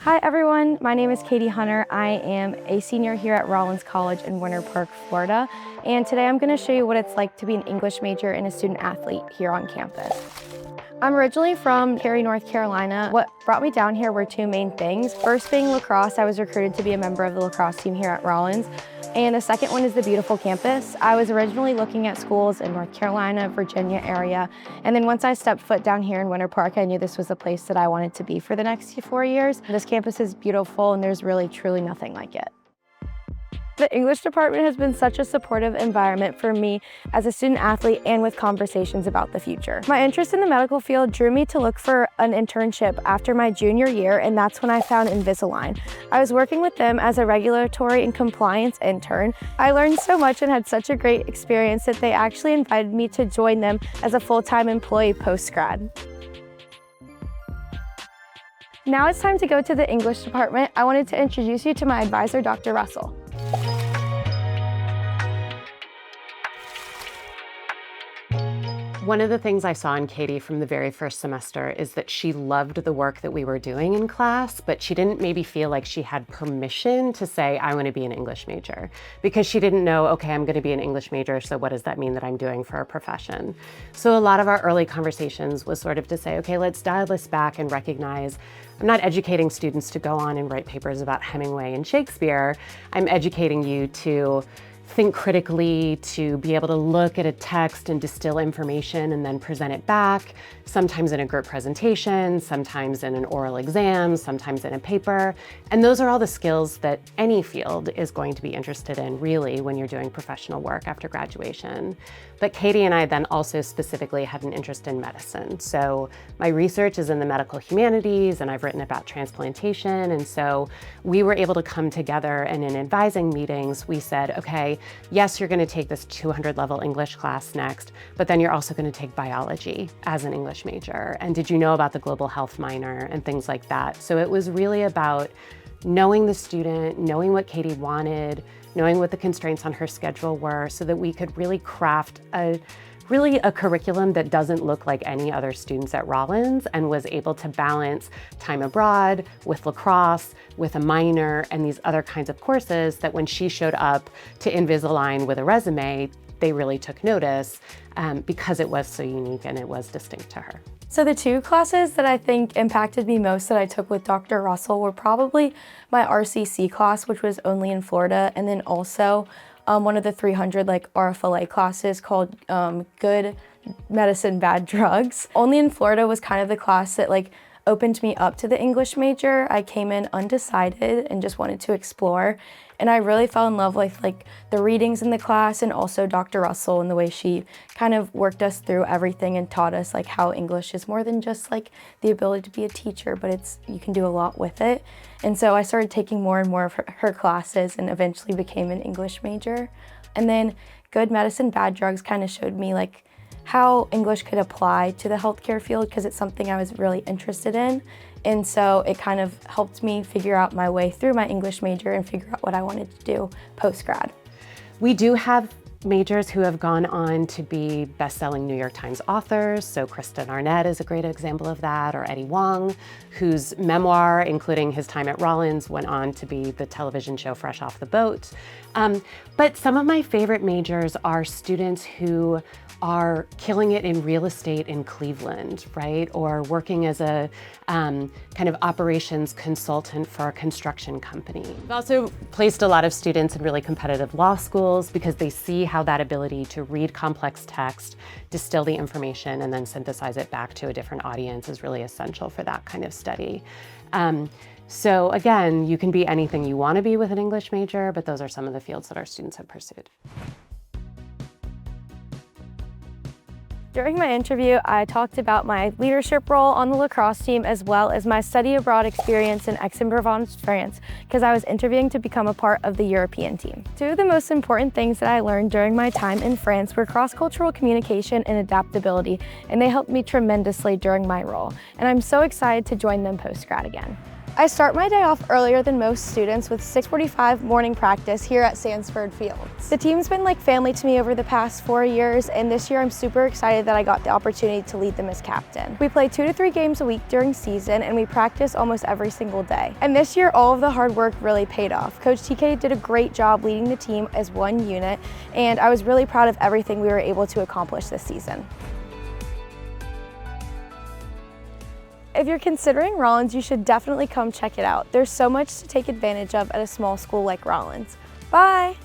Hi everyone, my name is Katie Hunter. I am a senior here at Rollins College in Winter Park, Florida. And today I'm going to show you what it's like to be an English major and a student athlete here on campus. I'm originally from Cary, North Carolina. What brought me down here were two main things. First being lacrosse, I was recruited to be a member of the lacrosse team here at Rollins. And the second one is the beautiful campus. I was originally looking at schools in North Carolina, Virginia area. And then once I stepped foot down here in Winter Park, I knew this was the place that I wanted to be for the next 4 years. This campus is beautiful and there's really, truly nothing like it. The English department has been such a supportive environment for me as a student athlete and with conversations about the future. My interest in the medical field drew me to look for an internship after my junior year, and that's when I found Invisalign. I was working with them as a regulatory and compliance intern. I learned so much and had such a great experience that they actually invited me to join them as a full-time employee post-grad. Now it's time to go to the English department. I wanted to introduce you to my advisor, Dr. Russell. One of the things I saw in Katie from the very first semester is that she loved the work that we were doing in class, but she didn't maybe feel like she had permission to say, I want to be an English major, because she didn't know, okay, I'm going to be an English major, so what does that mean that I'm doing for a profession? So a lot of our early conversations was sort of to say, okay, let's dial this back and recognize I'm not educating students to go on and write papers about Hemingway and Shakespeare. I'm educating you to think critically, to be able to look at a text and distill information and then present it back, sometimes in a group presentation, sometimes in an oral exam, sometimes in a paper. And those are all the skills that any field is going to be interested in, really, when you're doing professional work after graduation. But Katie and I then also specifically had an interest in medicine. So my research is in the medical humanities, and I've written about transplantation. And so we were able to come together, and in advising meetings, we said, okay, yes, you're going to take this 200 level English class next, but then you're also going to take biology as an English major. And did you know about the global health minor and things like that? So it was really about knowing the student, knowing what Katie wanted, knowing what the constraints on her schedule were, so that we could really craft a curriculum that doesn't look like any other students at Rollins, and was able to balance time abroad with lacrosse, with a minor, and these other kinds of courses that when she showed up to Invisalign with a resume, they really took notice because it was so unique and it was distinct to her. So the two classes that I think impacted me most that I took with Dr. Russell were probably my RCC class, which was only in Florida, and then also one of the 300 RFLA classes called Good Medicine, Bad Drugs. Only in Florida was kind of the class that opened me up to the English major. I came in undecided and just wanted to explore. And I really fell in love with the readings in the class, and also Dr. Russell and the way she kind of worked us through everything and taught us how English is more than just the ability to be a teacher, but you can do a lot with it. And so I started taking more and more of her classes and eventually became an English major. And then Good Medicine, Bad Drugs kind of showed me how English could apply to the healthcare field, because it's something I was really interested in. And so it kind of helped me figure out my way through my English major and figure out what I wanted to do post-grad. We do have majors who have gone on to be best-selling New York Times authors. So Kristen Arnett is a great example of that, or Eddie Wong, whose memoir, including his time at Rollins, went on to be the television show Fresh Off the Boat. But some of my favorite majors are students who are killing it in real estate in Cleveland, right? Or working as a kind of operations consultant for a construction company. We've also placed a lot of students in really competitive law schools because they see how that ability to read complex text, distill the information, and then synthesize it back to a different audience is really essential for that kind of study. So again, you can be anything you want to be with an English major, but those are some of the fields that our students have pursued. During my interview, I talked about my leadership role on the lacrosse team, as well as my study abroad experience in Aix-en-Provence, France, because I was interviewing to become a part of the European team. Two of the most important things that I learned during my time in France were cross-cultural communication and adaptability, and they helped me tremendously during my role. And I'm so excited to join them post-grad again. I start my day off earlier than most students with 6:45 morning practice here at Sandsford Fields. The team's been like family to me over the past 4 years, and this year I'm super excited that I got the opportunity to lead them as captain. We play 2 to 3 games a week during season, and we practice almost every single day. And this year, all of the hard work really paid off. Coach TK did a great job leading the team as one unit, and I was really proud of everything we were able to accomplish this season. If you're considering Rollins, you should definitely come check it out. There's so much to take advantage of at a small school like Rollins. Bye!